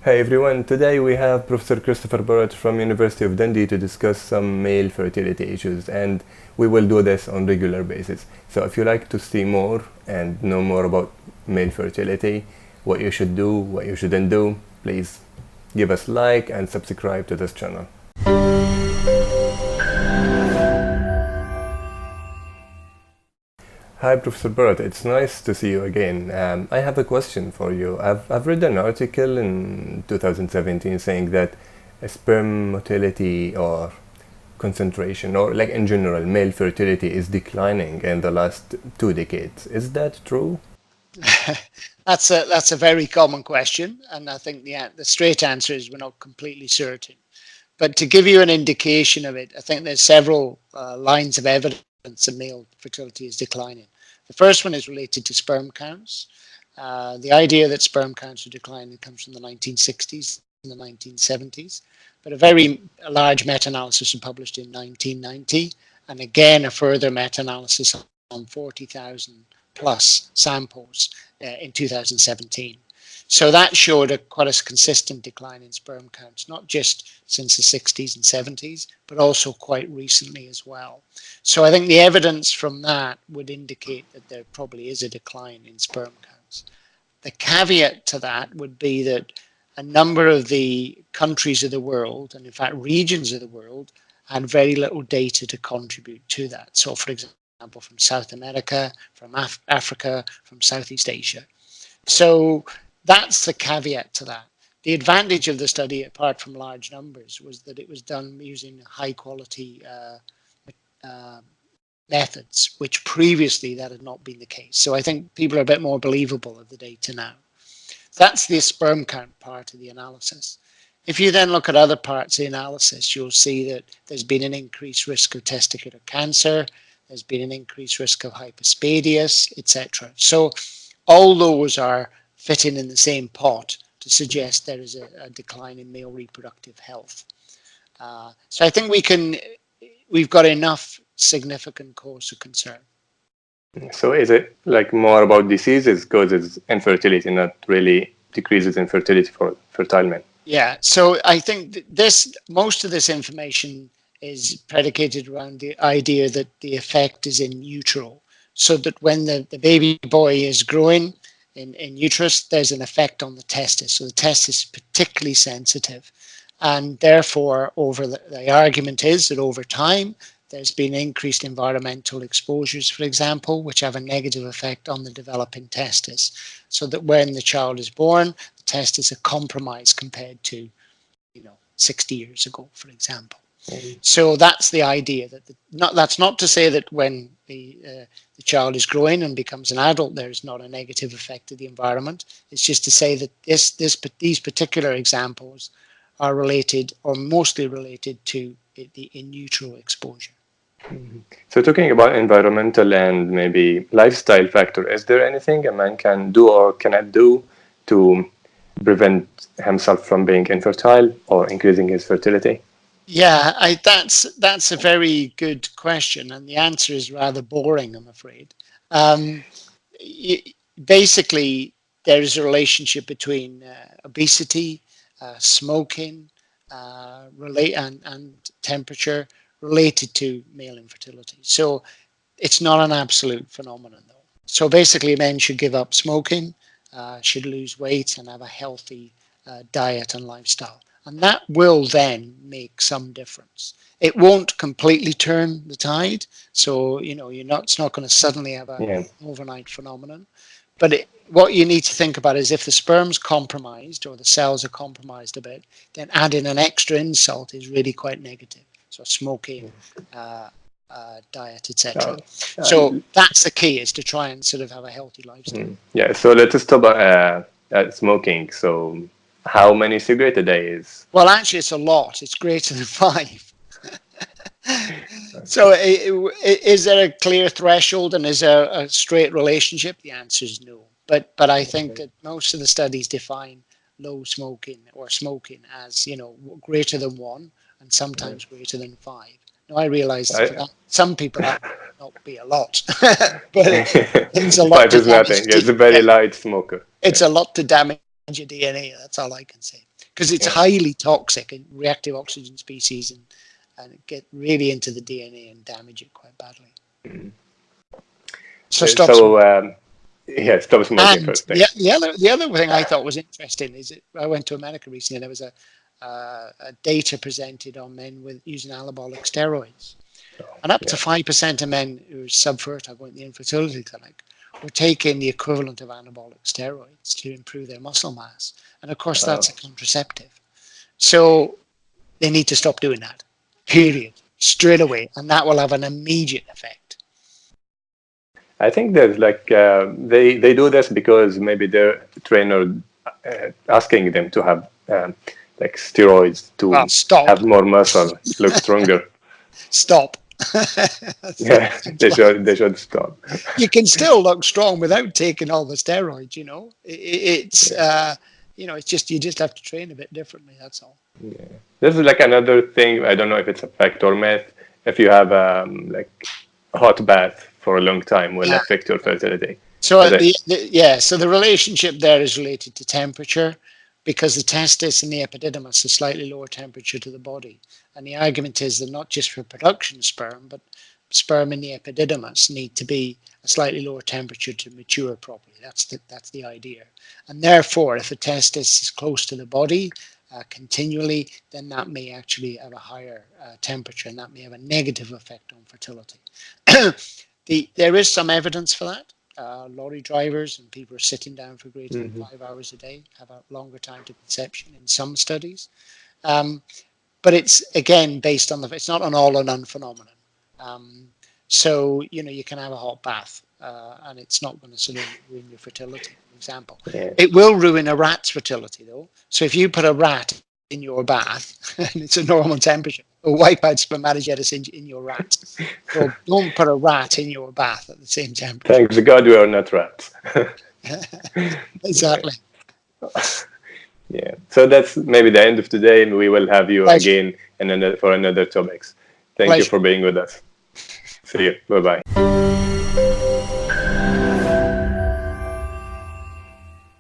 Hey everyone, today we have Professor Christopher Barratt from University of Dundee to discuss some male fertility issues, and we will do this on regular basis. So if you like to see more and know more about male fertility, what you should do, what you shouldn't do, please give us like and subscribe to this channel. Hi, Professor Barratt. It's nice to see you again. I have a question for you. I've read an article in 2017 saying that sperm motility or concentration, or like in general, male fertility is declining in the last 2 decades. Is that true? That's a very common question, and I think the straight answer is we're not completely certain. But to give you an indication of it, I think there's several lines of evidence that male fertility is declining. The first one is related to sperm counts. The idea that sperm counts are declining comes from the 1960s and the 1970s, but a large meta-analysis was published in 1990, and again a further meta-analysis on 40,000 plus samples in 2017. So that showed quite a consistent decline in sperm counts, not just since the 60s and 70s, but also quite recently as well. So I think the evidence from that would indicate that there probably is a decline in sperm counts. The caveat to that would be that a number of the countries of the world, and in fact regions of the world, had very little data to contribute to that. So for example, from South America, from Africa, from Southeast Asia. So that's the caveat to that. The advantage of the study, apart from large numbers, was that it was done using high quality methods, which previously that had not been the case. So I think people are a bit more believable of the data now. That's the sperm count part of the analysis. If you then look at other parts of the analysis, you'll see that there's been an increased risk of testicular cancer, there's been an increased risk of hypospadias, etc. So all those are fitting in the same pot to suggest there is a decline in male reproductive health. So I think we've got enough significant cause of concern. So is it like more about diseases causes infertility, not really decreases in fertility for fertile men? Yeah, so I think most of this information is predicated around the idea that the effect is in utero, so that when the baby boy is growing in uterus, there's an effect on the testis. So the testis is particularly sensitive. And therefore, the argument is that over time, there's been increased environmental exposures, for example, which have a negative effect on the developing testis. So that when the child is born, the testis are compromised compared to, 60 years ago, for example. So that's the idea. That's not to say that when the child is growing and becomes an adult, there's not a negative effect of the environment. It's just to say that these particular examples are related, or mostly related, to the in utero exposure. So talking about environmental and maybe lifestyle factor, is there anything a man can do or cannot do to prevent himself from being infertile or increasing his fertility? Yeah, that's a very good question, and the answer is rather boring, I'm afraid. Basically, there is a relationship between obesity, smoking, and temperature related to male infertility. So it's not an absolute phenomenon, though. So basically, men should give up smoking, should lose weight, and have a healthy diet and lifestyle. And that will then make some difference. It won't completely turn the tide. So, it's not going to suddenly have an overnight phenomenon. But what you need to think about is if the sperm's compromised or the cells are compromised a bit, then adding an extra insult is really quite negative. So smoking, diet, etc. So that's the key, is to try and sort of have a healthy lifestyle. Yeah, so let's stop at smoking. So how many cigarettes a day is? Well, actually, it's a lot. It's greater than 5. So is there a clear threshold and is there a straight relationship? The answer is no. But I think that most of the studies define low smoking or smoking as, greater than 1 and sometimes greater than 5. Now, I realize that some people that might not be a lot, but it's a lot. 5 is nothing. It's a very light smoker. It's a lot to damage your DNA. That's all I can say. because it's highly toxic and reactive oxygen species, and it get really into the DNA and damage it quite badly. So stop smoking. Yeah, stop smoking And first thing. the other thing I thought was interesting is that I went to America recently, and there was a data presented on men with using anabolic steroids. And up to 5% of men who are subfertile going to the infertility clinic were taking the equivalent of anabolic steroids to improve their muscle mass. And of course, that's a contraceptive. So they need to stop doing that, period, straight away. And that will have an immediate effect. I think there's like, they do this because maybe their trainer asking them to have like steroids to have more muscle, look stronger. Stop. Yeah, they should stop. You can still look strong without taking all the steroids, you know. It's it's just, you just have to train a bit differently, that's all. Yeah. This is like another thing, I don't know if it's a fact or myth. If you have like a hot bath for a long time will affect your fertility. So so the relationship there is related to temperature, because the testis and the epididymis are slightly lower temperature to the body. And the argument is that not just for production of sperm, but sperm in the epididymis need to be a slightly lower temperature to mature properly. That's the idea. And therefore, if a testis is close to the body continually, then that may actually have a higher temperature, and that may have a negative effect on fertility. There is some evidence for that. Lorry drivers and people who are sitting down for greater than 5 hours a day have a longer time to conception in some studies. But it's, again, based on it's not an all or none phenomenon. So, you can have a hot bath and it's not going to sort of ruin your fertility, for example. Yeah. It will ruin a rat's fertility, though. So if you put a rat in your bath and it's a normal temperature, or wipe out spermatogenesis in your rat. So don't put a rat in your bath at the same temperature. Thanks God we are not rats. Exactly. Yeah. So that's maybe the end of today, and we will have you again for another topics. Thank you for being with us. See you. Bye-bye.